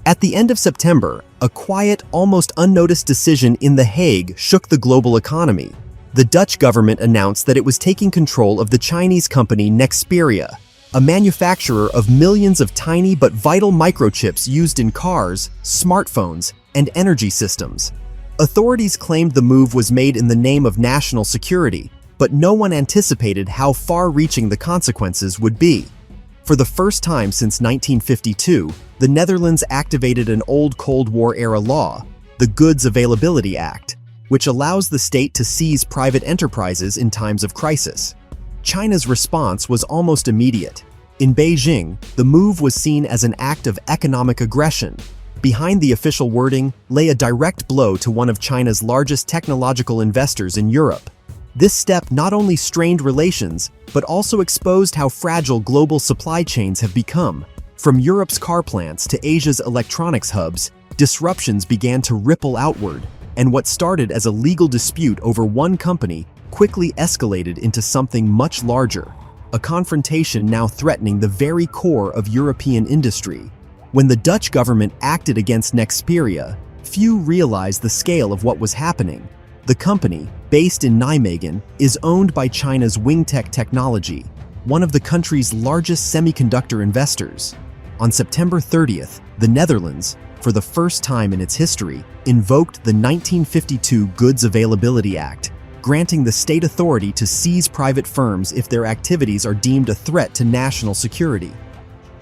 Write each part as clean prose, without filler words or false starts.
At the end of September, a quiet, almost unnoticed decision in The Hague shook the global economy. The Dutch government announced that it was taking control of the Chinese company Nexperia, a manufacturer of millions of tiny but vital microchips used in cars, smartphones, and energy systems. Authorities claimed the move was made in the name of national security, but no one anticipated how far-reaching the consequences would be. For the first time since 1952, the Netherlands activated an old Cold War-era law, the Goods Availability Act, which allows the state to seize private enterprises in times of crisis. China's response was almost immediate. In Beijing, the move was seen as an act of economic aggression. Behind the official wording lay a direct blow to one of China's largest technological investors in Europe. This step not only strained relations, but also exposed how fragile global supply chains have become. From Europe's car plants to Asia's electronics hubs, disruptions began to ripple outward, and what started as a legal dispute over one company quickly escalated into something much larger, a confrontation now threatening the very core of European industry. When the Dutch government acted against Nexperia, few realized the scale of what was happening. The company, based in Nijmegen, is owned by China's Wingtech Technology, one of the country's largest semiconductor investors. On September 30th, the Netherlands, for the first time in its history, invoked the 1952 Goods Availability Act, granting the state authority to seize private firms if their activities are deemed a threat to national security.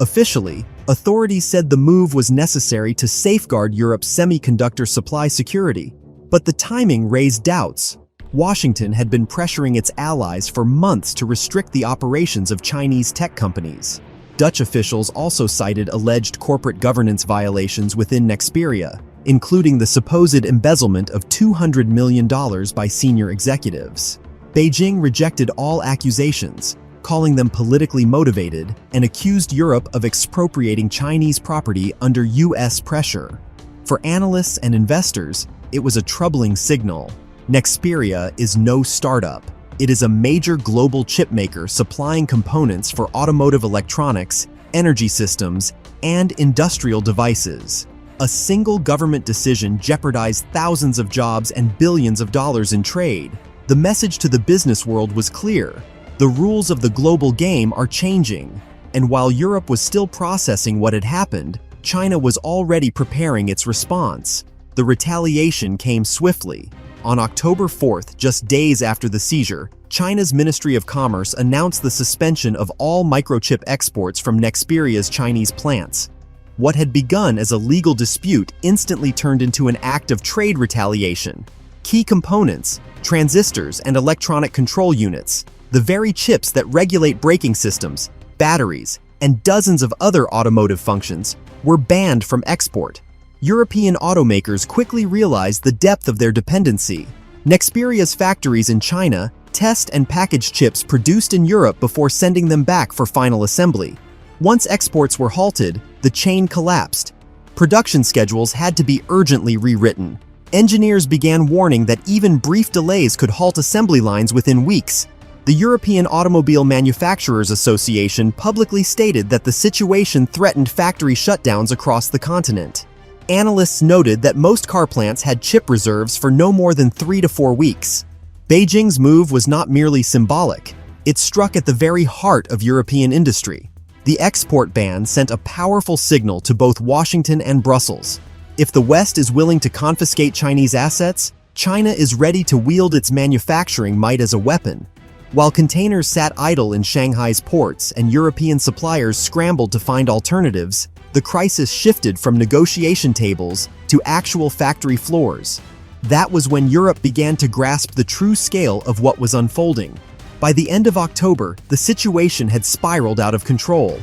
Officially, authorities said the move was necessary to safeguard Europe's semiconductor supply security, but the timing raised doubts. Washington had been pressuring its allies for months to restrict the operations of Chinese tech companies. Dutch officials also cited alleged corporate governance violations within Nexperia, including the supposed embezzlement of $200 million by senior executives. Beijing rejected all accusations, calling them politically motivated, and accused Europe of expropriating Chinese property under US pressure. For analysts and investors, it was a troubling signal. Nexperia is no startup. It is a major global chipmaker supplying components for automotive electronics, energy systems, and industrial devices. A single government decision jeopardized thousands of jobs and billions of dollars in trade. The message to the business world was clear. The rules of the global game are changing. And while Europe was still processing what had happened, China was already preparing its response. The retaliation came swiftly. On October 4th, just days after the seizure, China's Ministry of Commerce announced the suspension of all microchip exports from Nexperia's Chinese plants. What had begun as a legal dispute instantly turned into an act of trade retaliation. Key components, transistors and electronic control units, the very chips that regulate braking systems, batteries, and dozens of other automotive functions, were banned from export. European automakers quickly realized the depth of their dependency. Nexperia's factories in China test and package chips produced in Europe before sending them back for final assembly. Once exports were halted, the chain collapsed. Production schedules had to be urgently rewritten. Engineers began warning that even brief delays could halt assembly lines within weeks. The European Automobile Manufacturers Association publicly stated that the situation threatened factory shutdowns across the continent. Analysts noted that most car plants had chip reserves for no more than 3 to 4 weeks. Beijing's move was not merely symbolic. It struck at the very heart of European industry. The export ban sent a powerful signal to both Washington and Brussels. If the West is willing to confiscate Chinese assets, China is ready to wield its manufacturing might as a weapon. While containers sat idle in Shanghai's ports and European suppliers scrambled to find alternatives, the crisis shifted from negotiation tables to actual factory floors. That was when Europe began to grasp the true scale of what was unfolding. By the end of October, the situation had spiraled out of control.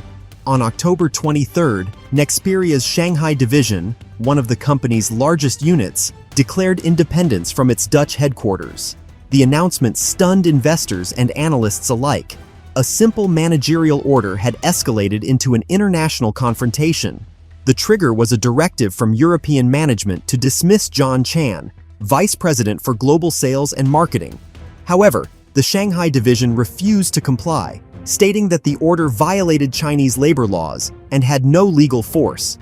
On October 23rd, Nexperia's Shanghai division, one of the company's largest units, declared independence from its Dutch headquarters. The announcement stunned investors and analysts alike. A simple managerial order had escalated into an international confrontation. The trigger was a directive from European management to dismiss John Chan, vice president for global sales and marketing. However, the Shanghai division refused to comply, stating that the order violated Chinese labor laws and had no legal force.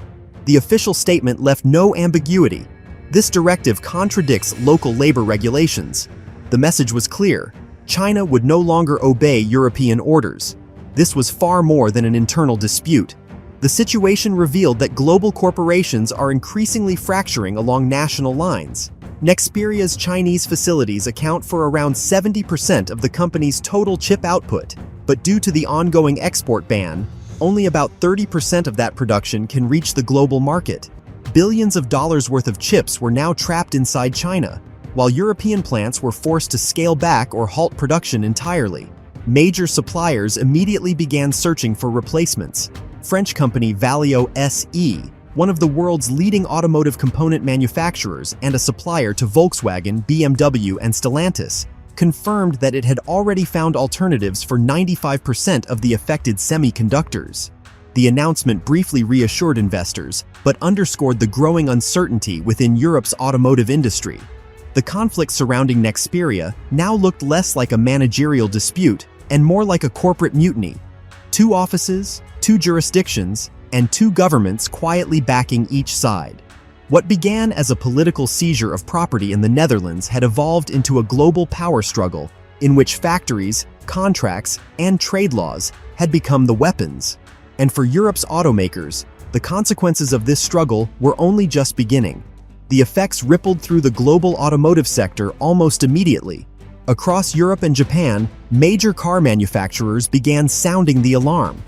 The official statement left no ambiguity. This directive contradicts local labor regulations. The message was clear. China would no longer obey European orders. This was far more than an internal dispute. The situation revealed that global corporations are increasingly fracturing along national lines. Nexperia's Chinese facilities account for around 70% of the company's total chip output, but due to the ongoing export ban, only about 30% of that production can reach the global market. Billions of dollars worth of chips were now trapped inside China, while European plants were forced to scale back or halt production entirely. Major suppliers immediately began searching for replacements. French company Valeo SE, one of the world's leading automotive component manufacturers and a supplier to Volkswagen, BMW, and Stellantis, confirmed that it had already found alternatives for 95% of the affected semiconductors. The announcement briefly reassured investors, but underscored the growing uncertainty within Europe's automotive industry. The conflict surrounding Nexperia now looked less like a managerial dispute and more like a corporate mutiny. Two offices, two jurisdictions, and two governments quietly backing each side. What began as a political seizure of property in the Netherlands had evolved into a global power struggle in which factories, contracts, and trade laws had become the weapons. And for Europe's automakers, the consequences of this struggle were only just beginning. The effects rippled through the global automotive sector almost immediately. Across Europe and Japan, major car manufacturers began sounding the alarm.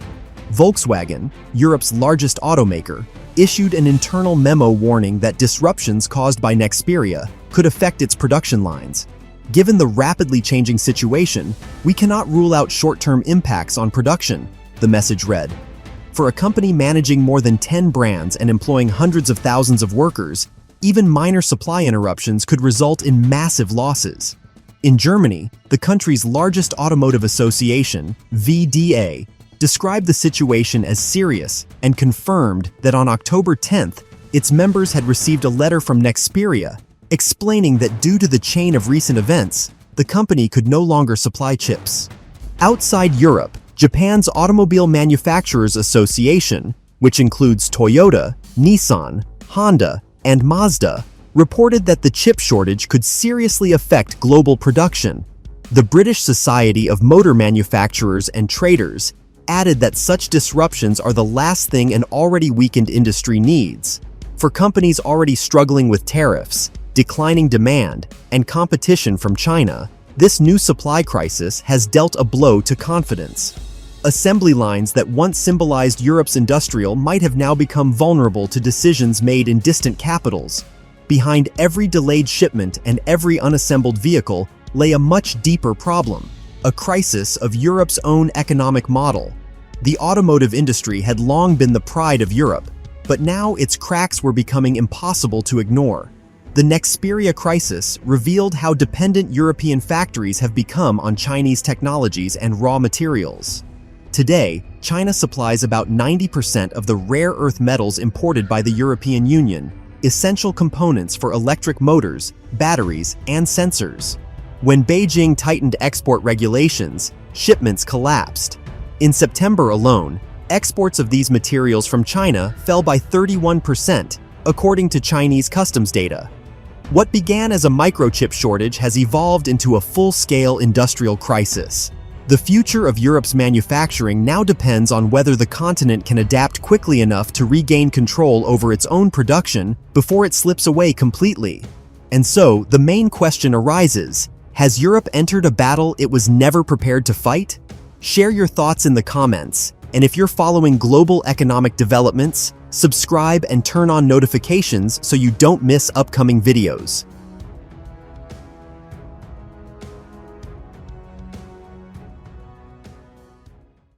Volkswagen, Europe's largest automaker, issued an internal memo warning that disruptions caused by Nexperia could affect its production lines. Given the rapidly changing situation, we cannot rule out short-term impacts on production, the message read. For a company managing more than 10 brands and employing hundreds of thousands of workers, even minor supply interruptions could result in massive losses. In Germany, the country's largest automotive association, VDA, described the situation as serious and confirmed that on October 10th, its members had received a letter from Nexperia explaining that due to the chain of recent events, the company could no longer supply chips. Outside Europe, Japan's Automobile Manufacturers Association, which includes Toyota, Nissan, Honda, and Mazda, reported that the chip shortage could seriously affect global production. The British Society of Motor Manufacturers and Traders added that such disruptions are the last thing an already weakened industry needs. For companies already struggling with tariffs, declining demand, and competition from China, this new supply crisis has dealt a blow to confidence. Assembly lines that once symbolized Europe's industrial might have now become vulnerable to decisions made in distant capitals. Behind every delayed shipment and every unassembled vehicle lay a much deeper problem, a crisis of Europe's own economic model. The automotive industry had long been the pride of Europe, but now its cracks were becoming impossible to ignore. The Nexperia crisis revealed how dependent European factories have become on Chinese technologies and raw materials. Today, China supplies about 90% of the rare earth metals imported by the European Union, essential components for electric motors, batteries, and sensors. When Beijing tightened export regulations, shipments collapsed. In September alone, exports of these materials from China fell by 31%, according to Chinese customs data. What began as a microchip shortage has evolved into a full-scale industrial crisis. The future of Europe's manufacturing now depends on whether the continent can adapt quickly enough to regain control over its own production before it slips away completely. And so, the main question arises: has Europe entered a battle it was never prepared to fight? Share your thoughts in the comments, and if you're following global economic developments, subscribe and turn on notifications so you don't miss upcoming videos.